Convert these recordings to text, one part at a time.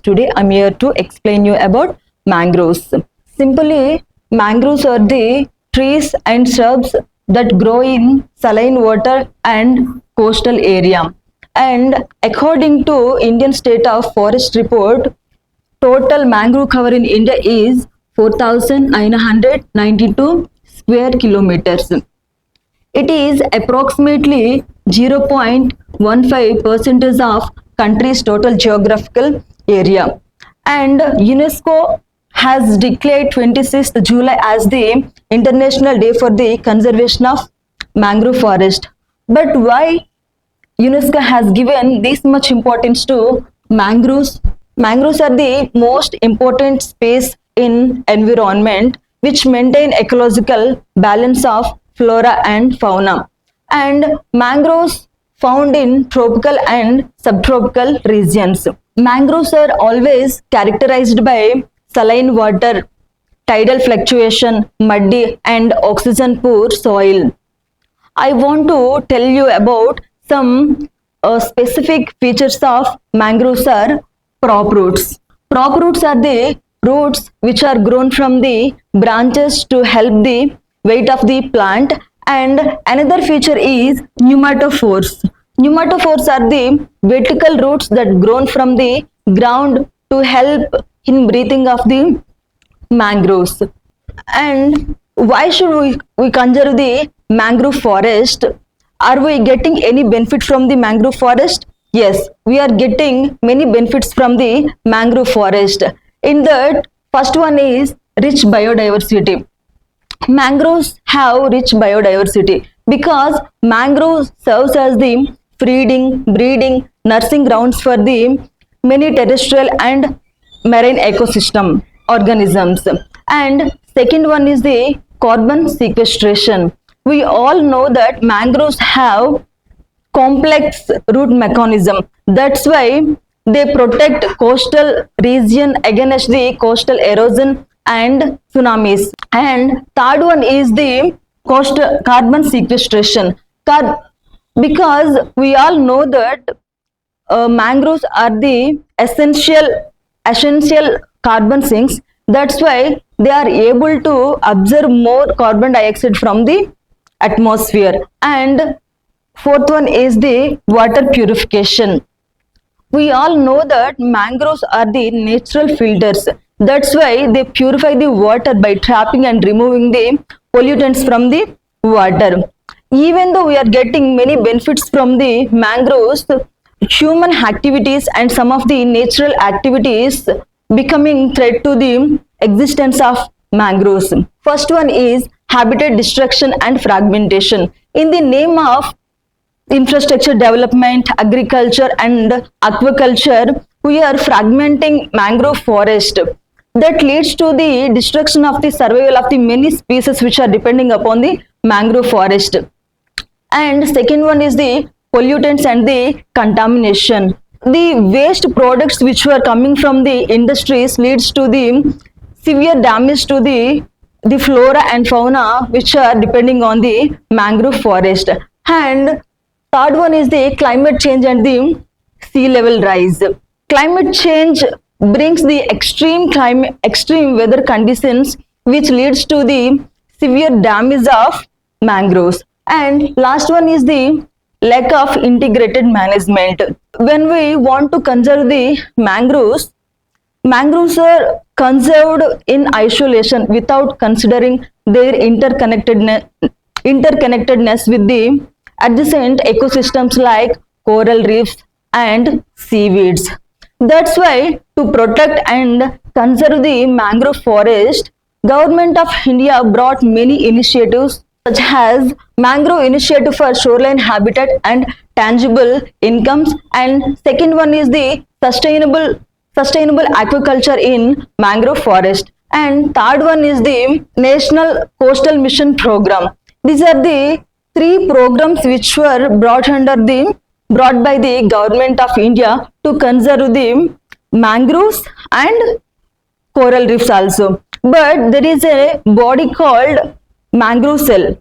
Today I'm here to explain you about mangroves. Simply, mangroves are the trees and shrubs that grow in saline water and coastal area. And according to Indian State of Forest report, total mangrove cover in India is 4,992 square kilometers. It is approximately 0.15 percentage of country's total geographical area. And UNESCO has declared 26th July as the International Day for the Conservation of Mangrove Forest. But why UNESCO has given this much importance to mangroves? Mangroves are the most important space in environment which maintain ecological balance of flora and fauna. And mangroves found in tropical and subtropical regions. Mangroves are always characterized by saline water, tidal fluctuation, muddy and oxygen poor soil. I want to tell you about some specific features of mangroves are prop roots. Prop roots are the roots which are grown from the branches to help the weight of the plant, and another feature is pneumatophores. Pneumatophores are the vertical roots that grown from the ground to help in breathing of the mangroves. And why should we conserve the mangrove forest? Are we getting any benefit from the mangrove forest? Yes, we are getting many benefits from the mangrove forest. In that, first one is rich biodiversity. Mangroves have rich biodiversity because mangroves serves as the feeding, breeding, nursing grounds for the many terrestrial and marine ecosystem organisms. And second one is the carbon sequestration. We all know that mangroves have complex root mechanism. That's why they protect coastal region against the coastal erosion and tsunamis. And third one is the coastal carbon sequestration. Because we all know that mangroves are the essential carbon sinks. That's why they are able to absorb more carbon dioxide from the atmosphere. And fourth one is the water purification. We all know that mangroves are the natural filters. That's why they purify the water by trapping and removing the pollutants from the water. Even though we are getting many benefits from the mangroves, human activities and some of the natural activities becoming threat to the existence of mangroves. First one is habitat destruction and fragmentation. In the name of infrastructure development, agriculture and aquaculture, we are fragmenting mangrove forest. That leads to the destruction of the survival of the many species which are depending upon the mangrove forest. And second one is the pollutants and the contamination. The waste products which were coming from the industries leads to the severe damage to the flora and fauna which are depending on the mangrove forest. And third one is the climate change and the sea level rise. Climate change brings the extreme weather conditions which leads to the severe damage of mangroves. And last one is the lack of integrated management. When we want to conserve the mangroves are conserved in isolation without considering their interconnectedness with the adjacent ecosystems like coral reefs and seaweeds. That's why to protect and conserve the mangrove forest, Government of India brought many initiatives such as Mangrove Initiative for Shoreline Habitat and Tangible Incomes, and second one is the Sustainable Aquaculture in Mangrove Forest, and third one is the National Coastal Mission Program. These are the three programs which were brought by the Government of India to conserve the mangroves and coral reefs also. But there is a body called mangrove cell.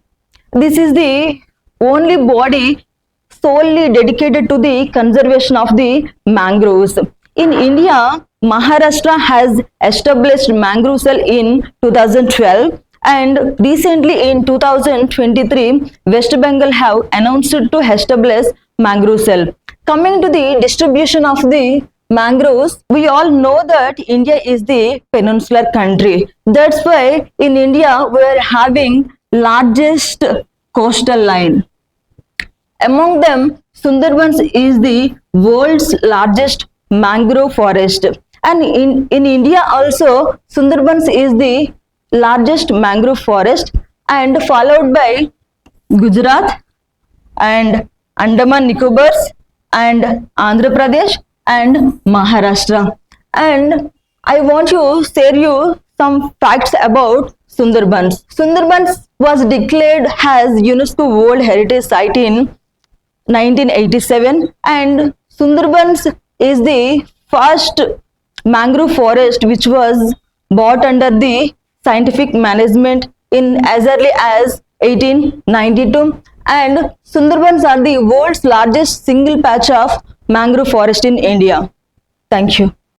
This is the only body solely dedicated to the conservation of the mangroves. In India, Maharashtra has established mangrove cell in 2012 and recently in 2023 West Bengal have announced to establish mangrove cell. Coming to the distribution of the mangroves, we all know that India is the peninsular country. That's why in India we are having largest coastal line. Among them, Sundarbans is the world's largest mangrove forest. And in India also, Sundarbans is the largest mangrove forest and followed by Gujarat and Andaman Nicobars and Andhra Pradesh and Maharashtra. And I want to share you some facts about Sundarbans. Sundarbans was declared as UNESCO World Heritage Site in 1987 and Sundarbans is the first mangrove forest which was bought under the scientific management in as early as 1892 and Sundarbans are the world's largest single patch of mangrove forest in India. Thank you.